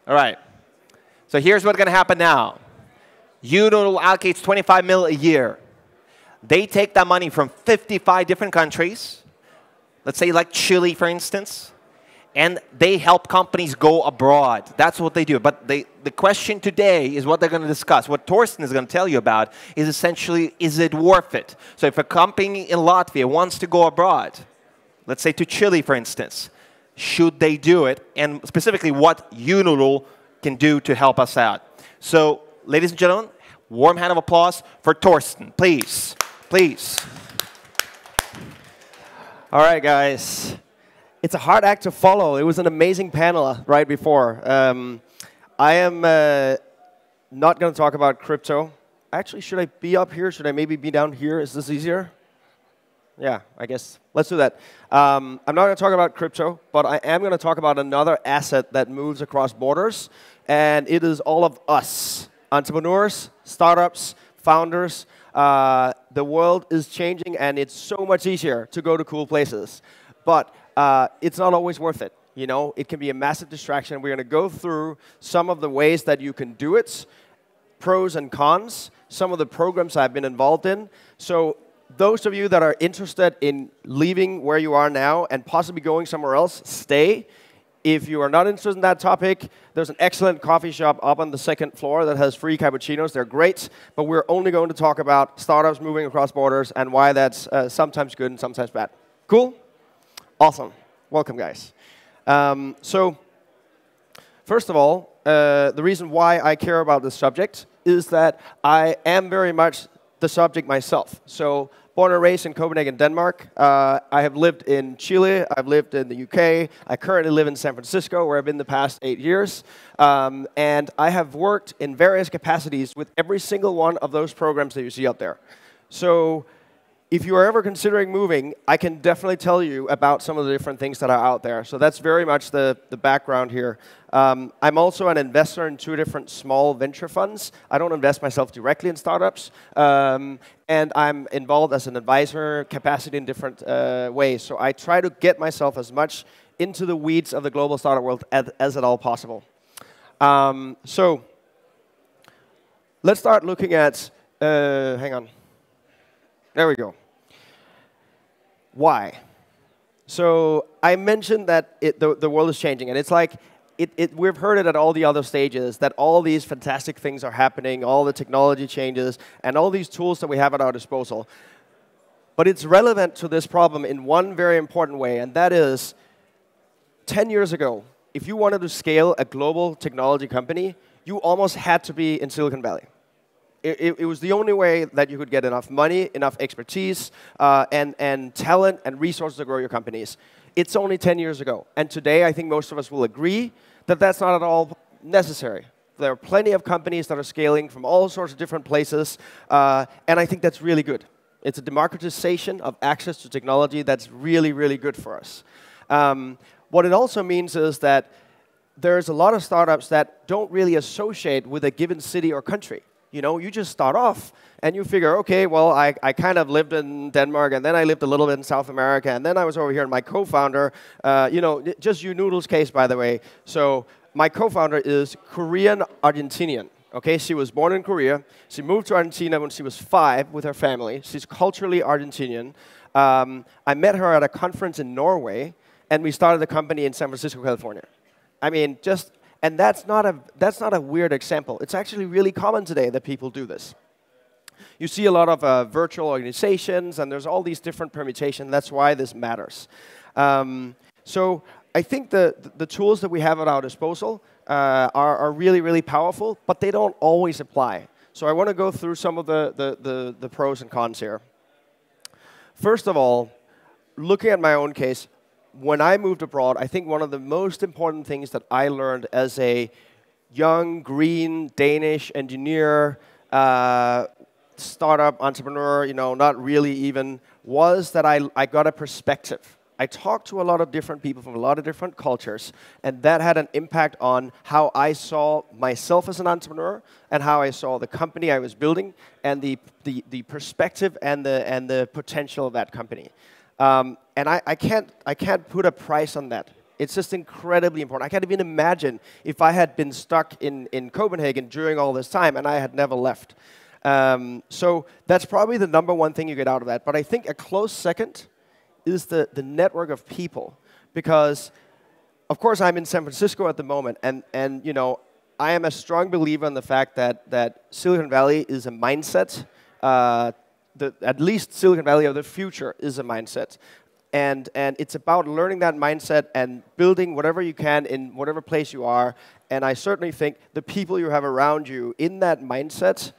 All right. So here's what's going to happen now. Unoodle allocates 25 mil a year. They take that money from 55 different countries, let's say like Chile, for instance, and they help companies go abroad. That's what they do. But the question today is what they're going to discuss. What Torsten is going to tell you about is essentially, is it worth it? So if a company in Latvia wants to go abroad, let's say to Chile, for instance, should they do it? And specifically, what Unoodle can do to help us out. So, ladies and gentlemen, warm hand of applause for Torsten, please. Please. All right, guys. It's a hard act to follow. It was an amazing panel right before. I am not going to talk about crypto. Actually, should I be up here? Should I maybe be down here? Is this easier? Yeah, I guess. Let's do that. I'm not going to talk about crypto, but I am going to talk about another asset that moves across borders, and it is all of us, entrepreneurs, startups, founders. The world is changing, and it's so much easier to go to cool places. But it's not always worth it. You know, it can be a massive distraction. We're going to go through some of the ways that you can do it, pros and cons, some of the programs I've been involved in. So those of you that are interested in leaving where you are now and possibly going somewhere else, stay. If you are not interested in that topic, there's an excellent coffee shop up on the second floor that has free cappuccinos. They're great, but we're only going to talk about startups moving across borders and why that's sometimes good and sometimes bad. Cool? Awesome. Welcome, guys. So, first of all, the reason why I care about this subject is that I am very much the subject myself. So, born and raised in Copenhagen, Denmark. I have lived in Chile. I've lived in the UK. I currently live in San Francisco, where I've been the past 8 years. And I have worked in various capacities with every single one of those programs that you see up there. So if you are ever considering moving, I can definitely tell you about some of the different things that are out there. So that's very much the background here. I'm also an investor in 2 different small venture funds. I don't invest myself directly in startups. And I'm involved as an advisor capacity in different ways. So I try to get myself as much into the weeds of the global startup world as at all possible. So let's start looking at, hang on. There we go. Why? So I mentioned that the world is changing, and it's like we've heard it at all the other stages, that all these fantastic things are happening, all the technology changes, and all these tools that we have at our disposal. But it's relevant to this problem in one very important way, and that is 10 years ago, if you wanted to scale a global technology company, you almost had to be in Silicon Valley. It was the only way that you could get enough money, enough expertise, and talent and resources to grow your companies. It's only 10 years ago. And today, I think most of us will agree that that's not at all necessary. There are plenty of companies that are scaling from all sorts of different places, and I think that's really good. It's a democratization of access to technology that's really, really good for us. What it also means is that there's a lot of startups that don't really associate with a given city or country. You know, you just start off and you figure, okay, well, I kind of lived in Denmark, and then I lived a little bit in South America, and then I was over here, and my co-founder, you know, just Unoodle's case, by the way. So my co-founder is Korean-Argentinian. Okay, she was born in Korea. She moved to Argentina when she was 5 with her family. She's culturally Argentinian. I met her at a conference in Norway, and we started the company in San Francisco, California. I mean, just... And that's not a weird example. It's actually really common today that people do this. You see a lot of virtual organizations, and there's all these different permutations. That's why this matters. So I think the tools that we have at our disposal are really, really powerful, but they don't always apply. So I want to go through some of the pros and cons here. First of all, looking at my own case, when I moved abroad, I think one of the most important things that I learned as a young, green, Danish engineer, startup entrepreneur, you know, not really even, was that I got a perspective. I talked to a lot of different people from a lot of different cultures, and that had an impact on how I saw myself as an entrepreneur and how I saw the company I was building and the perspective and the potential of that company. And I can't put a price on that. It's just incredibly important. I can't even imagine if I had been stuck in Copenhagen during all this time and I had never left. So that's probably the number one thing you get out of that. But I think a close second is the network of people. Because, of course, I'm in San Francisco at the moment, and you know, I am a strong believer in the fact that Silicon Valley is a mindset. At least Silicon Valley of the future is a mindset. And it's about learning that mindset and building whatever you can in whatever place you are. And I certainly think the people you have around you in that mindset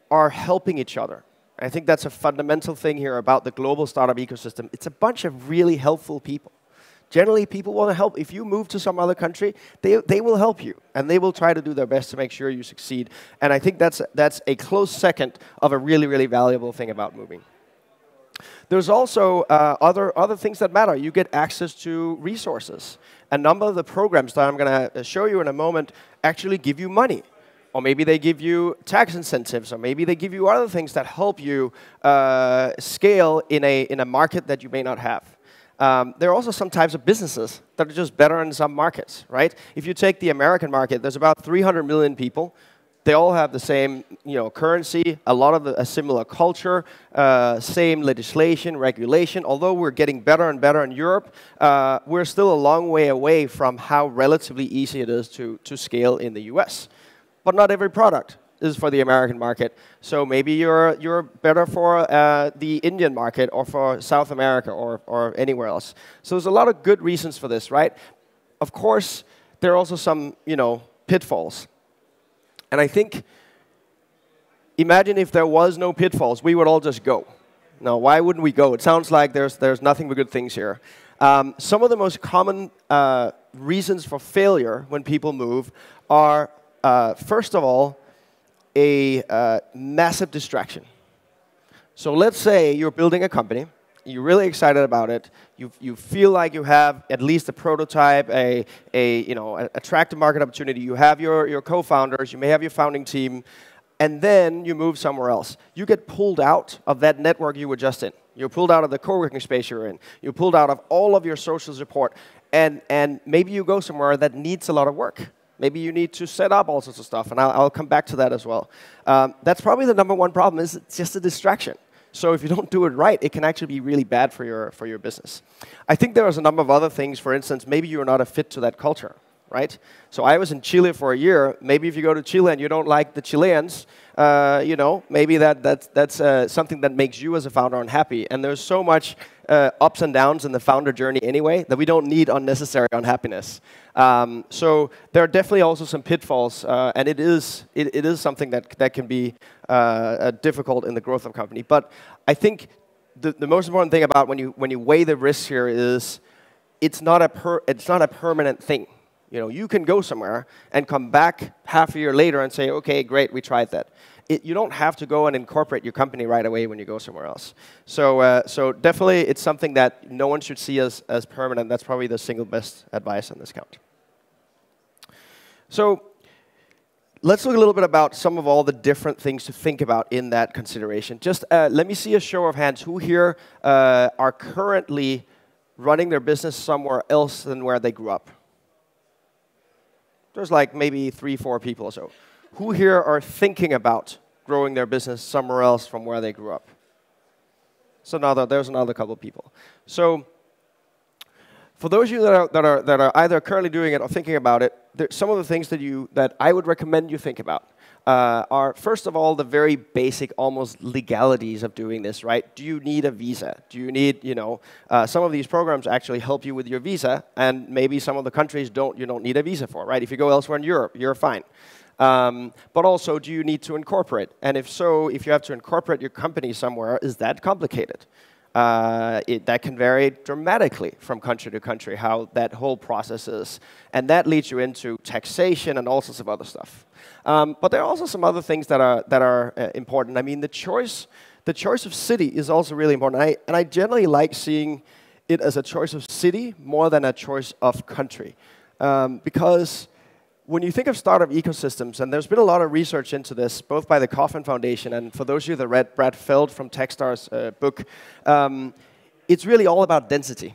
are helping each other. I think that's a fundamental thing here about the global startup ecosystem. It's a bunch of really helpful people. Generally, people want to help. If you move to some other country, they will help you. And they will try to do their best to make sure you succeed. And I think that's a close second of a really, really valuable thing about moving. There's also other things that matter. You get access to resources. A number of the programs that I'm going to show you in a moment actually give you money. Or maybe they give you tax incentives, or maybe they give you other things that help you scale in a market that you may not have. There are also some types of businesses that are just better in some markets, right? If you take the American market, there's about 300 million people. They all have the same, currency, a lot of a similar culture, same legislation, regulation. Although we're getting better and better in Europe, we're still a long way away from how relatively easy it is to scale in the US. But not every product is for the American market. So maybe you're better for the Indian market or for South America or anywhere else. So there's a lot of good reasons for this, right? Of course, there are also some, pitfalls. And I think, imagine if there was no pitfalls, we would all just go. Now, why wouldn't we go? It sounds like there's nothing but good things here. Some of the most common reasons for failure when people move are, first of all, a massive distraction. So let's say you're building a company, you're really excited about it, you feel like you have at least a prototype, an attractive market opportunity, you have your co-founders, you may have your founding team, and then you move somewhere else. You get pulled out of that network you were just in. You're pulled out of the co-working space you're in. You're pulled out of all of your social support, and maybe you go somewhere that needs a lot of work. Maybe you need to set up all sorts of stuff, and I'll come back to that as well. That's probably the number one problem, is it's just a distraction. So if you don't do it right, it can actually be really bad for your business. I think there is a number of other things. For instance, maybe you're not a fit to that culture, right? So I was in Chile for a year. Maybe if you go to Chile and you don't like the Chileans, maybe that's something that makes you as a founder unhappy. And there's so much ups and downs in the founder journey anyway that we don't need unnecessary unhappiness. So there are definitely also some pitfalls, and it is something that can be difficult in the growth of a company. But I think the most important thing about when you weigh the risks here is it's not a permanent thing. You can go somewhere and come back half a year later and say, okay, great, we tried that. You don't have to go and incorporate your company right away when you go somewhere else. So definitely it's something that no one should see as permanent. That's probably the single best advice on this count. So let's look a little bit about some of all the different things to think about in that consideration. Just let me see a show of hands. Who here are currently running their business somewhere else than where they grew up? There's like maybe 3-4 people or so. Who here are thinking about growing their business somewhere else from where they grew up? There's another couple of people. So for those of you that are either currently doing it or thinking about it, some of the things that I would recommend you think about are, first of all, the very basic, almost legalities of doing this, right? Do you need a visa? Do you need, some of these programs actually help you with your visa, and maybe some of the countries you don't need a visa for, right? If you go elsewhere in Europe, you're fine. But also, do you need to incorporate? And if so, if you have to incorporate your company somewhere, is that complicated? That can vary dramatically from country to country, how that whole process is. And that leads you into taxation and all sorts of other stuff. But there are also some other things that are important. I mean, the choice of city is also really important. And I generally like seeing it as a choice of city more than a choice of country. Because when you think of startup ecosystems, and there's been a lot of research into this, both by the Kauffman Foundation, and for those of you that read Brad Feld from Techstars' book, it's really all about density.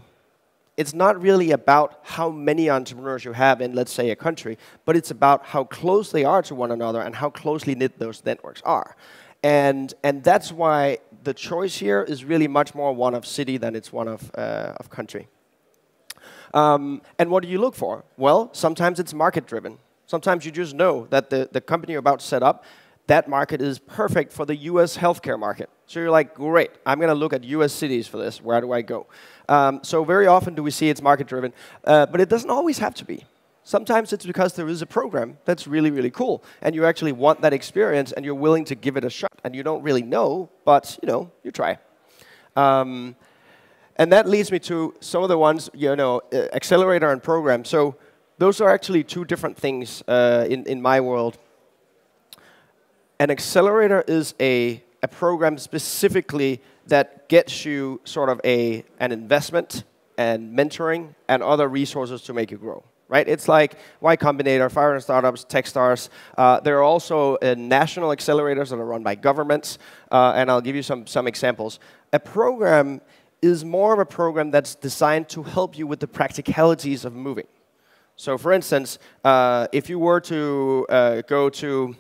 it's not really about how many entrepreneurs you have in, let's say, a country, but it's about how close they are to one another and how closely knit those networks are. And that's why the choice here is really much more one of city than it's one of country. And what do you look for? Well, sometimes it's market-driven. Sometimes you just know that the company you're about to set up, that market is perfect for the US healthcare market. So you're like, great, I'm going to look at US cities for this. Where do I go? So very often do we see it's market-driven. But it doesn't always have to be. Sometimes it's because there is a program that's really, really cool, and you actually want that experience, and you're willing to give it a shot, and you don't really know, but you try. And that leads me to some of the ones, accelerator and program. So those are actually two different things in my world. An accelerator is a program specifically that gets you sort of an investment and mentoring and other resources to make you grow. Right? It's like Y Combinator, Fire and Startups, Techstars. There are also national accelerators that are run by governments, and I'll give you some examples. A program is more of a program that's designed to help you with the practicalities of moving. So for instance, if you were to go to,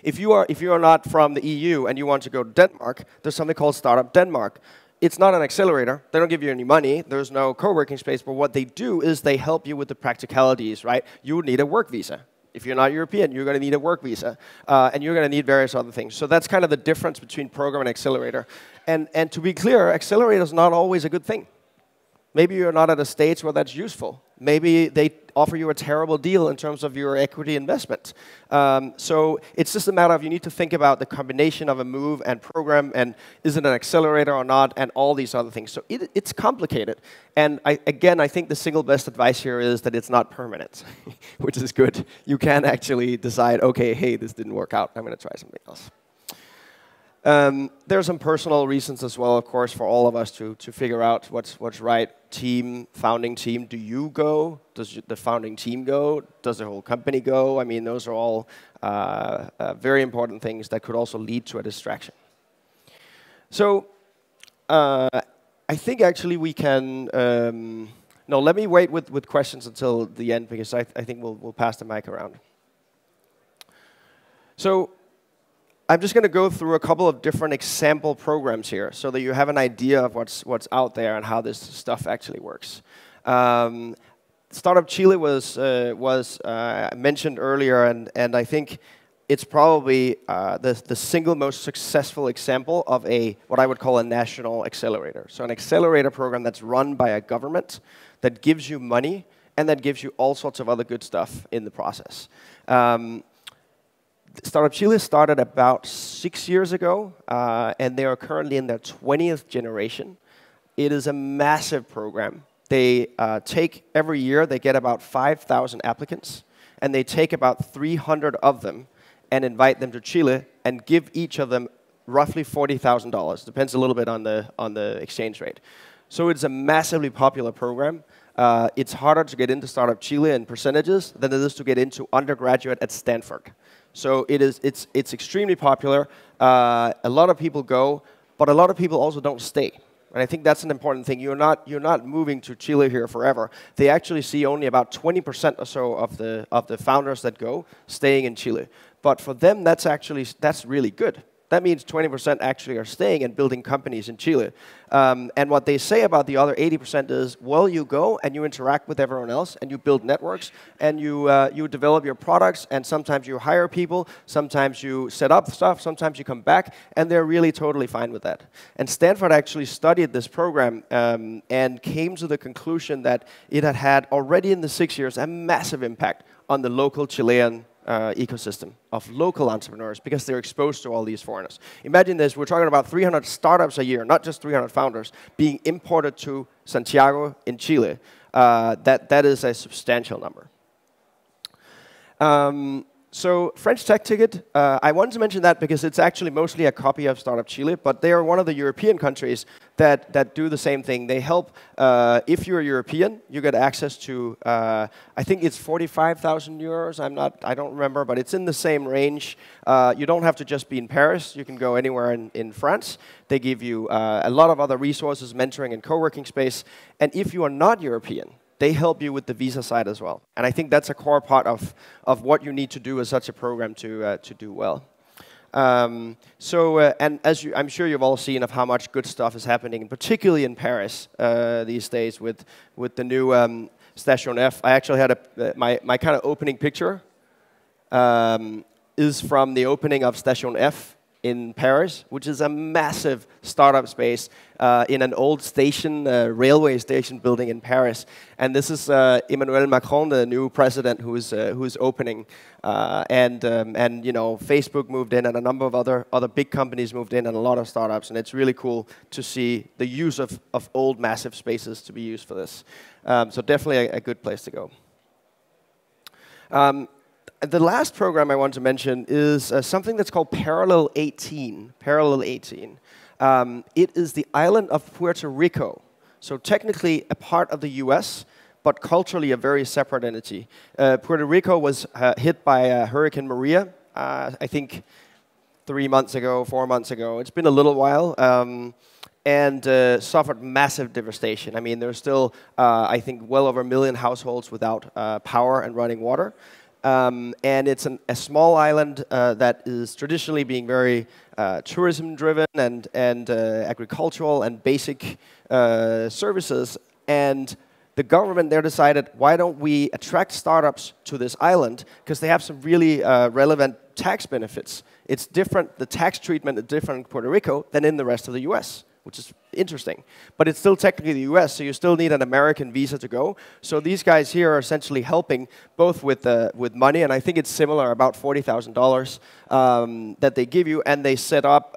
if you are not from the EU and you want to go to Denmark, there's something called Startup Denmark. It's not an accelerator. They don't give you any money. There's no co-working space. But what they do is they help you with the practicalities, right? You would need a work visa. If you're not European, you're going to need a work visa. And you're going to need various other things. So that's kind of the difference between program and accelerator. And to be clear, accelerator is not always a good thing. Maybe you're not at a stage where that's useful. Maybe they offer you a terrible deal in terms of your equity investment. So it's just a matter of you need to think about the combination of a move and program, and is it an accelerator or not, and all these other things. So it's complicated. And again, I think the single best advice here is that it's not permanent, which is good. You can actually decide, okay, hey, this didn't work out. I'm going to try something else. There are some personal reasons as well, of course, for all of us to figure out what's right. Team, founding team, do you go? Does the founding team go? Does the whole company go? I mean, those are all very important things that could also lead to a distraction. So I think actually we can, no, let me wait with questions until the end, because I think we'll pass the mic around. So I'm just going to go through a couple of different example programs here so that you have an idea of what's out there and how this stuff actually works. Startup Chile was mentioned earlier, and I think it's probably the single most successful example of what I would call a national accelerator. So an accelerator program that's run by a government that gives you money and that gives you all sorts of other good stuff in the process. Startup Chile started about 6 years ago, and they are currently in their 20th generation. It is a massive program. They take, every year, they get about 5,000 applicants, and they take about 300 of them and invite them to Chile and give each of them roughly $40,000. Depends a little bit on the exchange rate. So it's a massively popular program. It's harder to get into Startup Chile in percentages than it is to get into undergraduate at Stanford. So it's extremely popular. A lot of people go, but a lot of people also don't stay. And I think that's an important thing. You're not moving to Chile here forever. They actually see only about 20% or so of the founders that go staying in Chile. But for them, that's really good. That means 20% actually are staying and building companies in Chile. And what they say about the other 80% is, well, you go and you interact with everyone else, and you build networks, and you develop your products, and sometimes you hire people, sometimes you set up stuff, sometimes you come back, and they're really totally fine with that. And Stanford actually studied this program and came to the conclusion that it had already in the 6 years a massive impact on the local Chilean ecosystem of local entrepreneurs, because they're exposed to all these foreigners. Imagine this, we're talking about 300 startups a year, not just 300 founders, being imported to Santiago in Chile. That is a substantial number. So French Tech Ticket, I wanted to mention that because it's actually mostly a copy of Startup Chile, but they are one of the European countries that do the same thing. They help, if you're a European, you get access to, I think it's 45,000 euros. I don't remember, but it's in the same range. You don't have to just be in Paris. You can go anywhere in France. They give you a lot of other resources, mentoring and co-working space. And if you are not European, they help you with the visa side as well. And I think that's a core part of what you need to do as such a program to do well. And as I'm sure you've all seen of how much good stuff is happening, particularly in Paris these days with the new Station F. I actually had my kind of opening picture is from the opening of Station F in Paris, which is a massive startup space in an old station, railway station building in Paris. And this is Emmanuel Macron, the new president, who's opening. And you know, Facebook moved in, and a number of other big companies moved in, and a lot of startups. And it's really cool to see the use of old massive spaces to be used for this. So definitely a good place to go. The last program I want to mention is something that's called Parallel 18. Parallel 18. It is the island of Puerto Rico. So technically a part of the US, but culturally a very separate entity. Puerto Rico was hit by Hurricane Maria, I think 4 months ago. It's been a little while. And suffered massive devastation. I mean, there's still, I think, well over 1 million households without power and running water. And it's a small island that is traditionally being very tourism-driven and agricultural and basic services. And the government there decided, why don't we attract startups to this island? Because they have some really relevant tax benefits. It's different, the tax treatment is different in Puerto Rico than in the rest of the US, which is interesting. But it's still technically the US, so you still need an American visa to go. So these guys here are essentially helping both with money, and I think it's similar, about $40,000 that they give you, and they set up,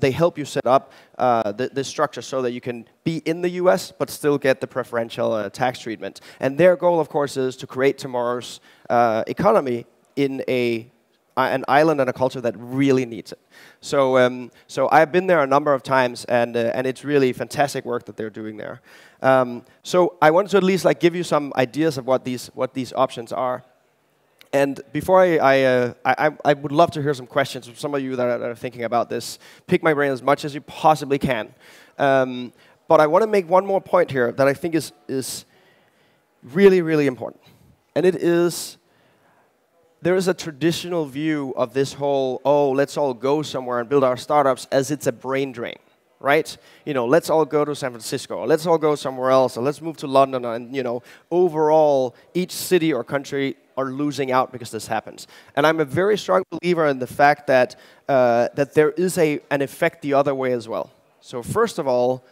they help you set up the structure so that you can be in the US but still get the preferential tax treatment. And their goal, of course, is to create tomorrow's economy in an island and a culture that really needs it. So, so I've been there a number of times, and it's really fantastic work that they're doing there. So I wanted to at least give you some ideas of what these options are. And before I would love to hear some questions from some of you that are thinking about this. Pick my brain as much as you possibly can. But I want to make one more point here that I think is really, really important. And it is, there is a traditional view of this whole, oh, let's all go somewhere and build our startups as it's a brain drain, right? You know, let's all go to San Francisco, or let's all go somewhere else, or let's move to London, and you know, overall, each city or country are losing out because this happens. And I'm a very strong believer in the fact that that there is an effect the other way as well. So first of all,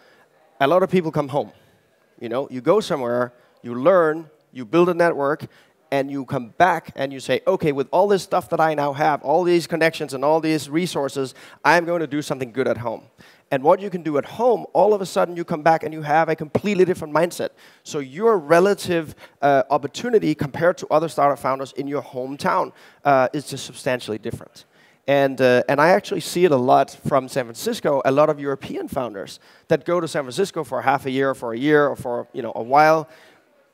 a lot of people come home. You know, you go somewhere, you learn, you build a network, and you come back and you say, okay, with all this stuff that I now have, all these connections and all these resources, I'm going to do something good at home. And what you can do at home, all of a sudden you come back and you have a completely different mindset. So your relative opportunity compared to other startup founders in your hometown is just substantially different. And I actually see it a lot from San Francisco, a lot of European founders that go to San Francisco for half a year, for a year, or for a while,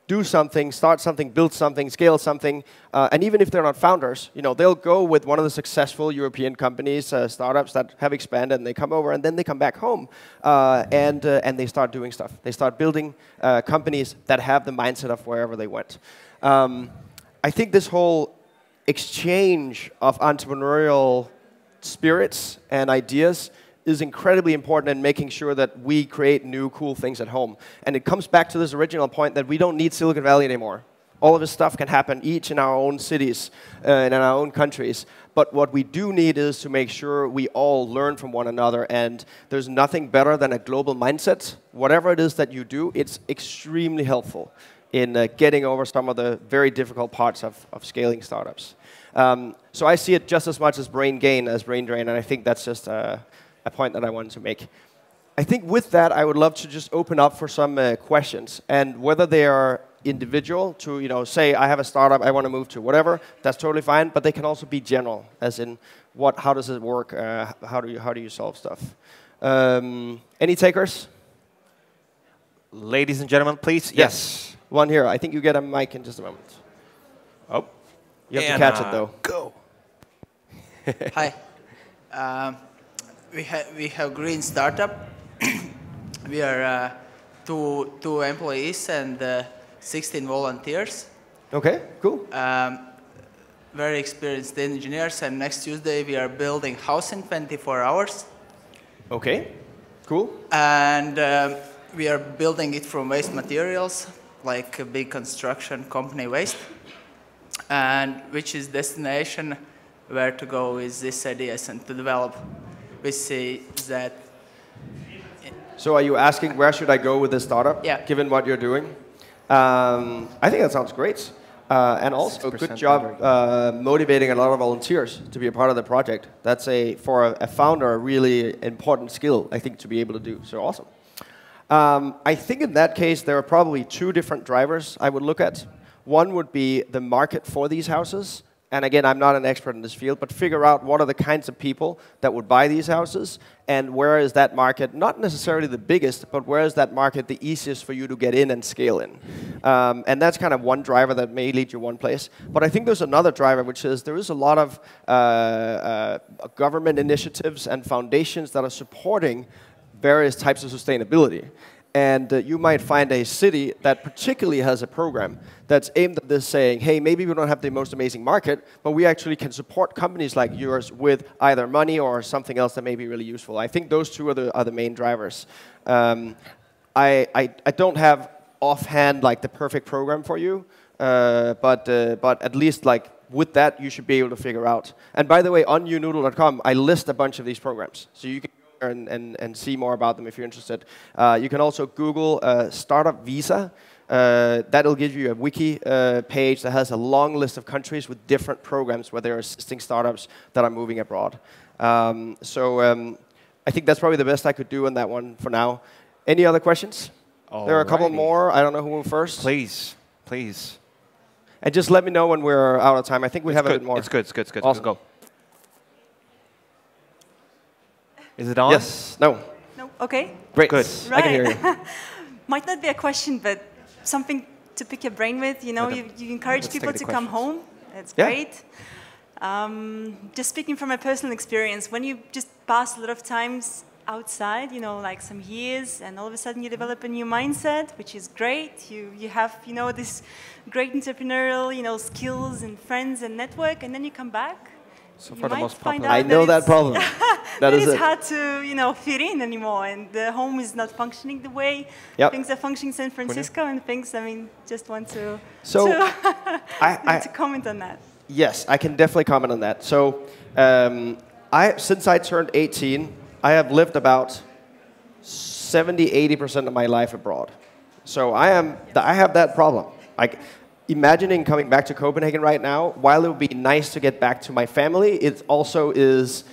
do something, start something, build something, scale something, and even if they're not founders, they'll go with one of the successful European companies, startups that have expanded, and they come over, and then they come back home, and they start doing stuff. They start building companies that have the mindset of wherever they went. I think this whole exchange of entrepreneurial spirits and ideas is incredibly important in making sure that we create new, cool things at home. And it comes back to this original point that we don't need Silicon Valley anymore. All of this stuff can happen each in our own cities and in our own countries. But what we do need is to make sure we all learn from one another. And there's nothing better than a global mindset. Whatever it is that you do, it's extremely helpful in getting over some of the very difficult parts of scaling startups. So I see it just as much as brain gain as brain drain. And I think that's just a point that I wanted to make. I think with that, I would love to just open up for some questions. And whether they are individual to say I have a startup, I want to move to whatever. That's totally fine. But they can also be general, as in how does it work? How do you solve stuff? Any takers? Ladies and gentlemen, please. Yes. One here. I think you get a mic in just a moment. Oh, you have to catch it though. Go. Hi. We have Green Startup. We are two employees and 16 volunteers. Okay, cool. Very experienced engineers, and next Tuesday we are building house in 24 hours. Okay, cool. And we are building it from waste materials, like a big construction company waste. And which is destination where to go with these ideas and to develop. We see that. So are you asking where should I go with this startup, Yeah. given what you're doing? I think that sounds great. And also, good job motivating a lot of volunteers to be a part of the project. That's for a founder, a really important skill, I think, to be able to do. So awesome. I think in that case, there are probably two different drivers I would look at. One would be the market for these houses. And again, I'm not an expert in this field, but figure out what are the kinds of people that would buy these houses, and where is that market, not necessarily the biggest, but where is that market the easiest for you to get in and scale in. And that's kind of one driver that may lead you one place. But I think there's another driver, which is there is a lot of government initiatives and foundations that are supporting various types of sustainability. And you might find a city that particularly has a program that's aimed at this, saying, hey, maybe we don't have the most amazing market, but we actually can support companies like yours with either money or something else that may be really useful. I think those two are the main drivers. I don't have offhand like the perfect program for you, but at least like with that, you should be able to figure out. And by the way, on unoodle.com, I list a bunch of these programs. So you can and see more about them if you're interested. You can also Google Startup Visa. That'll give you a wiki page that has a long list of countries with different programs where they're assisting startups that are moving abroad. I think that's probably the best I could do on that one for now. Any other questions? There are a couple more. I don't know who will first. Please, please. And just let me know when we're out of time. I think we have a bit more. It's good. It's good. Awesome. Go. Is it on? Yes. No. No. Okay. Great. Good. Right. I can hear you. Might not be a question, but something to pick your brain with. You encourage people to come home. It's great. Just speaking from my personal experience, when you just pass a lot of times outside, like some years, and all of a sudden you develop a new mindset, which is great. You have, this great entrepreneurial, skills and friends and network, and then you come back. So far the most popular. I know that problem. That is hard to fit in anymore, and the home is not functioning the way things are functioning in San Francisco, and things. Just want to to comment on that. Yes, I can definitely comment on that. So, since I turned 18, I have lived about 70–80% of my life abroad. So I have that problem. Imagining coming back to Copenhagen right now, while it would be nice to get back to my family, it also is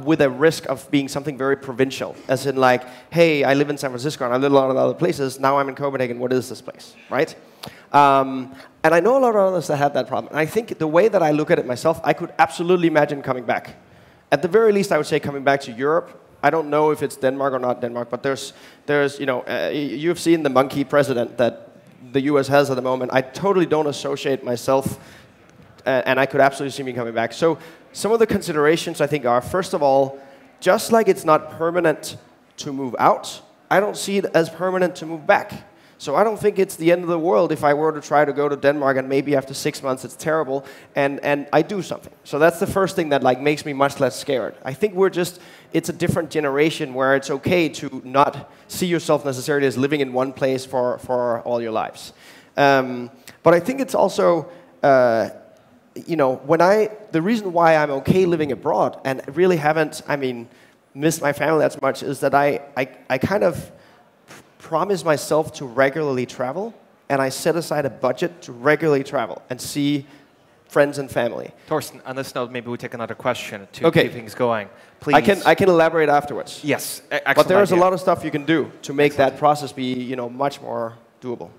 with a risk of being something very provincial. As in like, hey, I live in San Francisco and I live in a lot of other places, now I'm in Copenhagen, what is this place, right? And I know a lot of others that have that problem. And I think the way that I look at it myself, I could absolutely imagine coming back. At the very least, I would say coming back to Europe. I don't know if it's Denmark or not Denmark, but you've seen the monkey president that the US has at the moment. I totally don't associate myself, and I could absolutely see me coming back. So some of the considerations I think are, first of all, just like it's not permanent to move out, I don't see it as permanent to move back. So I don't think it's the end of the world if I were to try to go to Denmark and maybe after 6 months it's terrible and I do something. So that's the first thing that makes me much less scared. I think it's a different generation where it's okay to not see yourself necessarily as living in one place for all your lives. But I think it's also, the reason why I'm okay living abroad and really haven't, missed my family that much is that I kind of promise myself to regularly travel, and I set aside a budget to regularly travel and see friends and family. Torsten, on this note, maybe we take another question to keep things going. Please. I can elaborate afterwards. Yes, excellent But there's idea. a lot of stuff you can do to make that process be, much more doable.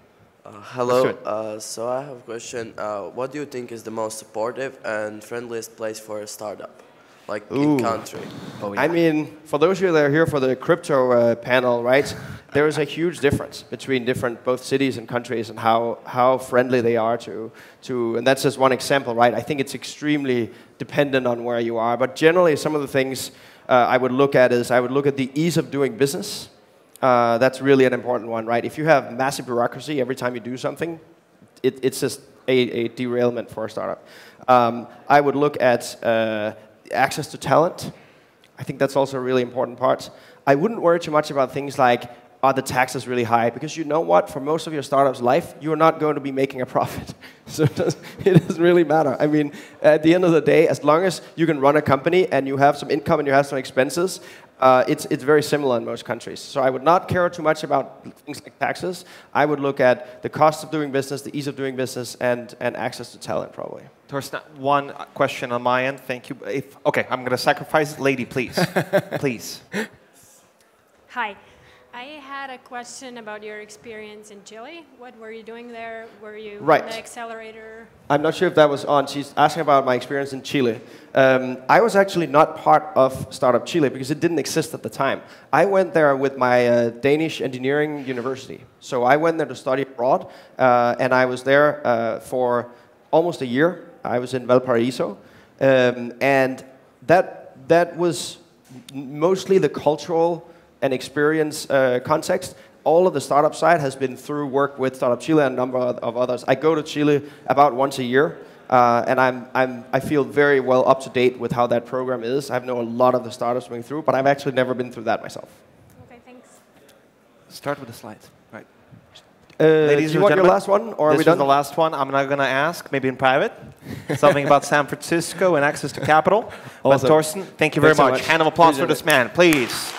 Hello. So I have a question. What do you think is the most supportive and friendliest place for a startup, like in country? Oh, yeah. I mean, for those of you that are here for the crypto panel, right? There is a huge difference between both cities and countries and how friendly they are to, and that's just one example, right? I think it's extremely dependent on where you are, but generally some of the things I would look at is I would look at the ease of doing business. That's really an important one, right? If you have massive bureaucracy every time you do something, it's just a derailment for a startup. I would look at access to talent. I think that's also a really important part. I wouldn't worry too much about things like, are the taxes really high? Because you know what? For most of your startup's life, you're not going to be making a profit. So it doesn't really matter. I mean, at the end of the day, as long as you can run a company and you have some income and you have some expenses, it's very similar in most countries. So I would not care too much about things like taxes. I would look at the cost of doing business, the ease of doing business, and access to talent, probably. Torsten, one question on my end. Thank you. Okay, I'm going to sacrifice. Lady, please. Please. Hi. I had a question about your experience in Chile. What were you doing there? Were you in the accelerator? I'm not sure if that was on. She's asking about my experience in Chile. I was actually not part of Startup Chile because it didn't exist at the time. I went there with my Danish engineering university. So I went there to study abroad, and I was there for almost a year. I was in Valparaiso, and that was mostly the cultural and experience context. All of the startup side has been through work with Startup Chile and a number of others. I go to Chile about once a year, and I feel very well up to date with how that program is. I know a lot of the startups going through, but I've actually never been through that myself. Okay, thanks. Start with the slides. Right. Ladies, do you want your last one, or are we done? This is the last one. I'm not going to ask, maybe in private, something about San Francisco and access to capital. Awesome. But Torsten, thank you very much. Hand of applause for this man, please.